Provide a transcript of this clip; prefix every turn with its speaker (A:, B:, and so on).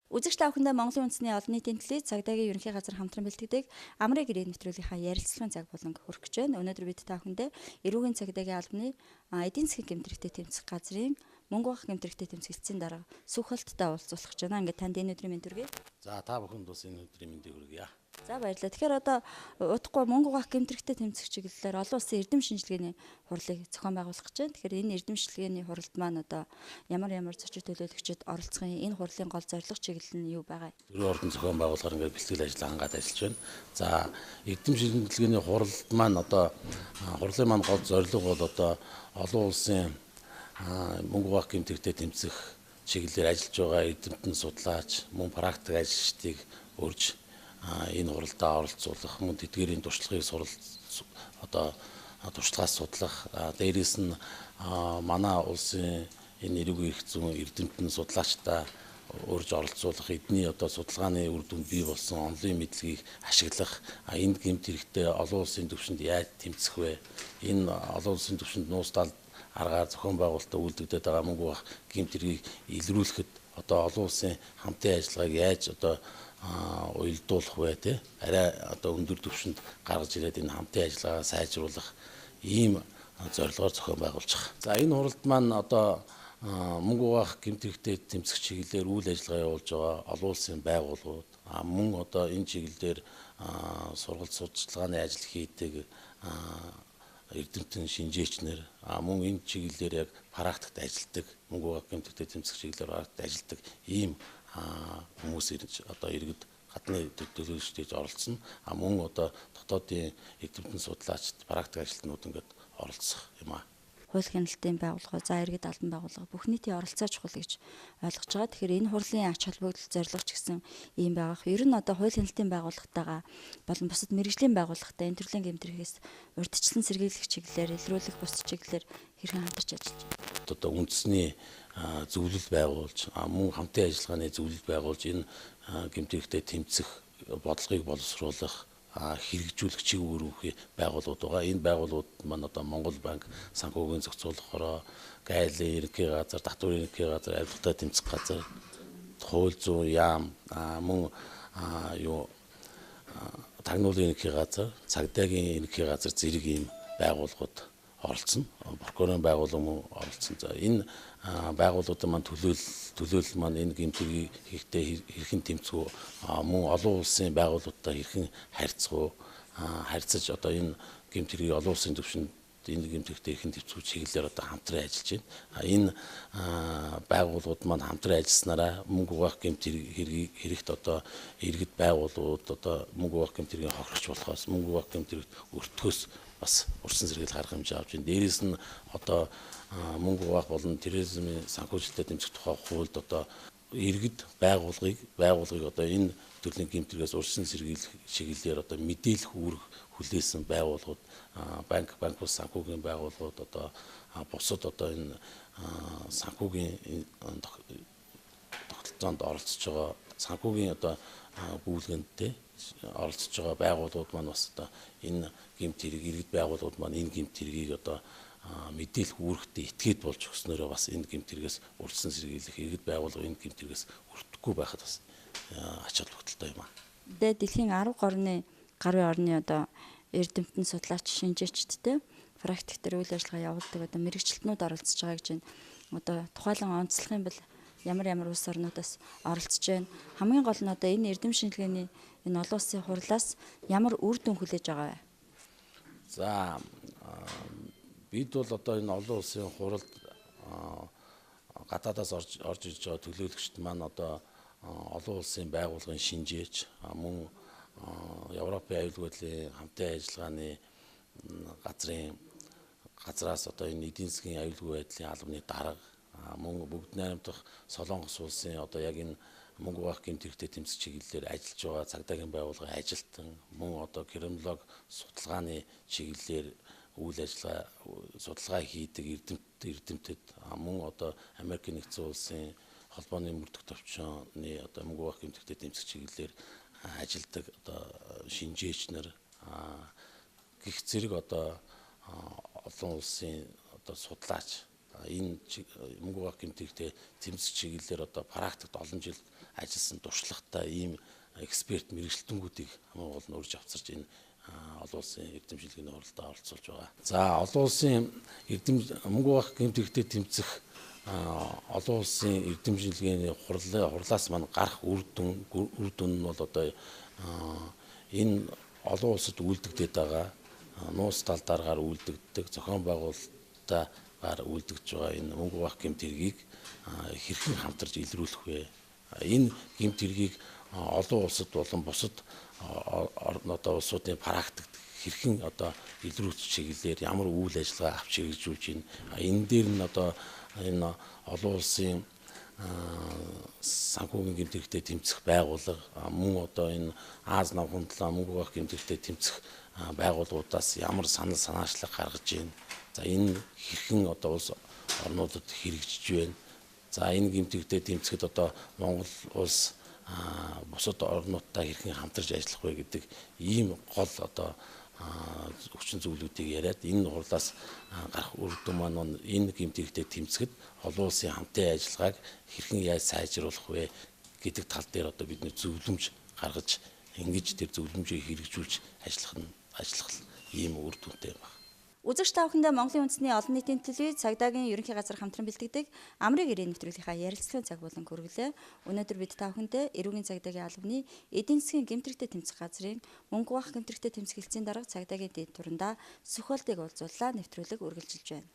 A: Үзэгч та бүхэндээ Монголын үндэсний олон нийтийн телевиз цагдаагийн ерөнхий газар хамтран бэлтгэдэг Амрын гэрээ нэвтрүүлгийнхаа ярилцлагын цаг болонг хүрэж байна. Өнөөдөр бид та бүхэндээ эрүүгийн цагдаагийн албаны эдийн засгийн гэмтрэхтэй тэмцэх газрын мөнгө бах гэмтрэхтэй тэмцэх эцсийн дарга Сүхэлттэй уулзуулах гэж байна. Ингээд танд энэ өдрийн мэнд хүргэе.
B: За та бүхэнд бас энэ өдрийн мэндийг хүргье.
A: За баярлалаа. Тэгэхээр одоо удахгүй мөнгө бах гэмтрэхтэй тэмцэх чиглэлээр олон улсын эрдэм шинжилгээний хурлыг зохион байгуулах гэж байна. Тэгэхээр энэ эрдэм шинжилгээний хуралд маань одоо ямар зочид төлөөлөгчид оролцохын энэ хурлын гол зорилго чиглэл нь юу байгаа?
B: Төрийн ордон зохион байгуулахаар ингээд бэлтгэл ажил хангаад ажиллаж байна. За эрдэм шинжилгээний хуралд маань одоо хурлын маань гол зорилго бол одоо олон улсын мөнгө бах гэмтрэхтэй тэмцэх чиглэлээр ажиллаж байгаа эрдэмтэн судлаач, мөн практик ажилчдыг урьж энэ хуралдаа оролцуулах, мөн тэдгээрийн туршлагыг туршлагаас судлах, дээрээс нь манай улсын энэ эрүүгийн эрх зүйн эрдэмтэн судлаачдаа урьж оролцуулах, эдний судалгааны үр дүнд бий болсон онлын мэдлэгийг ашиглах, энд гэмт хэрэгтэй олон улсын түвшинд яаж тэмцэх вэ? Энэ олон улсын түвшинд нууцлал аргаар зохион байгуулалтад үйлдвэрлэдэг байгаа мөнгө бах гэмт хэргийг илрүүлэхэд олон улсын хамтын ажиллагааг яаж уялдуулах вэ те? Арай өндөр түвшинд гаргаж ирээд энэ хамтын ажиллагаа сайжруулах ийм зорилгоор зохион байгуулж байгаа. За энэ хуралд маань мөнгө бах гэмт хэрэгтэй тэмцэх чиглэлээр үйл ажиллагаа явуулж байгаа олон улсын байгууллагууд мөн энэ чиглэлээр сургалт судалгааны ажил хийдэг эрдэмтэн шинжээчнэр мөн энэ чиглэлээр яг практикт ажилладаг мөнгө бах гэмт хэрэгтэй тэмцэх чиглэлээр практикт ажилладаг ийм хүмүүс иргэд гадны төлөөлөгчдөд оролцсон. Мөн дотоодын эрдэмтэн судлаачид практик ажилтнууд ингээд оролцох юм аа.
A: Хууль хяналтын байгууллага, за иргэд албан байгууллага бүх нийтийн оролцоо чухал гэж ойлгож байгаа. Тэгэхээр энэ хурлын ач холбогдол зорилго ч гэсэн ийм байгаах. Ер нь хууль хяналтын байгууллагатайгаа болон бусад мэргэжлийн байгууллагатай энэ төрлийн гэмтрихээс урьдчилан сэргийлэх чиглэлээр илрүүлэх бус чиглэлээр хэрхэн хамтарч ажиллаж
B: байна? Үндэсний зөвлөл байгуулж, мөн хамтын ажиллагааны зөвлөл байгуулж энэ гэмтрихтэй тэмцэх бодлогыг боловсруулах хэрэгжүүлэх чиг үүрэг байгууллагууд байгаа. Энэ байгууллагууд маань Монгол банк, санхүүгийн зохицуулах хороо, гайлын ерөнхий газар, татварын ерөнхий газар, авилгатай тэмцэх газар, хууль зүйн яам, мөн тагнуулын ерөнхий газар, цагдаагийн ерөнхий газар зэрэг ийм байгууллагууд оролцсон. Прокурорын байгууллага мөн оролцсон. За энэ байгууллагуудын маань төлөөлөл маань энэ гэмт хэрэгтэй хэрхэн тэмцэх үү? Мөн олон улсын байгууллагуудтай хэрхэн харьцаж энэ гэмт хэргийг олон улсын түвшинд энэ гэмт хэрэгтэй хэрхэн тэмцэх чиглэлээр хамтран ажиллаж байна. Энэ байгууллагууд маань хамтран ажилласнараа мөнгө бах гэмт хэрэгт иргэд байгууллагууд мөнгө бах гэмт хэргийг хохирч болохоос мөнгө бах гэмт хэрэгт өртгөхөөс бас урьдчилан сэргийлэх арга хэмжээ авч байна. Дээрээс нь мөнгө бах болон терроризмын санхүүжилтөд тэмцэх тухай хуульд иргэд байгууллагыг энэ төрлийн гэмт хэрэгээс урьдчилан сэргийлэх чиглэлээр мэдээлэх үүрэг хүлээсэн байгууллагууд, банк бус санхүүгийн байгууллагууд бусад энэ санхүүгийн тогтолцоонд оролцож байгаа санхүүгийн гүйлгэндээ оролцож байгаа байгууллагууд маань бас энэ гэмт хэрэг иргэд байгууллагууд маань энэ гэмт хэргийг мэдээлэх үүрэгтэй этгээд болж өгснөөрөө бас энэ гэмт хэрэгээс урьдчилан сэргийлэх иргэд байгууллага энэ гэмт хэрэгээс өртөхгүй байхад бас ач холбогдолтой юм аа.
A: Дэлхийн 10 гарын орны эрдэмтэн судлаач шинжээчдтэй практик дээр үйл ажиллагаа явуулдаг мэрэгчлэтнүүд оролцож байгаа гэж байна. Тухайлан онцлох юм бол ямар улс орнуудаас оролцож байна. Хамгийн гол нь энэ эрдэм шинжилгээний энэ олон улсын хурлаас ямар үр дүн хүлээж байгаа вэ?
B: За бид бол энэ олон улсын хуралд гадаадаас орж ирж байгаа төлөөлөгчд маань олон улсын байгууллагын шинжээч, мөн Европын аюулгүй байдлын хамтын ажиллагааны газраас энэ эдийн засгийн аюулгүй байдлын албаны дарга, мөн бүгд найрамдах Солонгос улсын яг энэ мөнгө бах гэмт хэрэгтэй тэмцэх чиглэлээр ажиллаж байгаа цагдаагийн байгууллагын ажилтан, мөн криминолог судалгааны чиглэлээр үйл ажиллагаа судалгаа хийдэг эрдэмтэд, мөн Америкийн нэгдсэн улсын холбооны мөрдөх төвчөний мөнгө бах гэмт хэрэгтэй тэмцэх чиглэлээр ажилдаг шинжээчнэр гих зэрэг олон улсын судлаач энэ мөнгө баг гэмтэгтэй тэмцэх чиглэлээр одоо практикт олон жил ажилласан туршлагатай ийм эксперт мэрэгчлэнгүүдийг хамгийн гол нь урьж авчирч энэ олон улсын эрдэмшилгээний хуралдаа оролцуулж байгаа. За олон улсын мөнгө баг гэмтэгтэй тэмцэх олон улсын эрдэмшилгээний хурлаас маань гарах үр дүн нь бол одоо энэ олон улсад үйлдэгдээд байгаа нууц тал дараагаар үйлдэгддэг зохион байгуулалтаар үйлдэгдэж байгаа энэ мөнгө баг гэмт хэргийг хэрхэн хамтарч илрүүлэх вэ? Энэ гэмт хэргийг олон улсад болон бусад одоо улсуудын практикт хэрхэн одоо илрүүлэх чиглэлээр ямар үйл ажиллагаа авч хэрэгжүүлж байна? Энэ дээр нь одоо энэ олон улсын санхүүгийн гэмт хэрэгтэй тэмцэх байгууллага мөн одоо энэ Аз намхан талаа мөнгө баг гэмт хэрэгтэй тэмцэх байгууллагуудаас ямар санал санаачлаг гаргаж байна. За энэ хэрхэн одоо улс орнуудад хэрэгжиж байна. За энэ гэмт хэрэгтэй тэмцэхэд одоо Монгол улс бусад орнуудтай хэрхэн хамтарч ажиллах вэ гэдэг ийм гол одоо хүчин зүйлүүдийг яриад энэ хурлаас гарах үр дүн маань энэ гэмт хэрэгтэй тэмцэхэд олон улсын хамтын ажиллагааг хэрхэн яаж сайжруулах вэ гэдэг тал дээр одоо бидний зөвлөмж гаргаж ингэж тэр зөвлөмжийг хэрэгжүүлж ажиллах ийм үр дүнтэй байна.
A: Үзэгч та бүхэндээ Монголын үндэсний олон нийтийн телевиз цагдаагийн ерөнхий газар хамтран бэлтгэдэг амрыг ирээ нэвтрүүлгийнхаа ярилцлагын цаг болон хүргэлээ. Өнөөдөр бид та бүхэндээ эрүүгийн цагдаагийн албаны эдийн засгийн гэмт хэрэгтэй тэмцэх газрын мөнгө баг гэмт хэрэгтэй тэмцэх хэлтсийн дарга цагдаагийн дэд турандаа Сүхбаалдыг уулзууллаа нэвтрүүлэг үргэлжилж байна.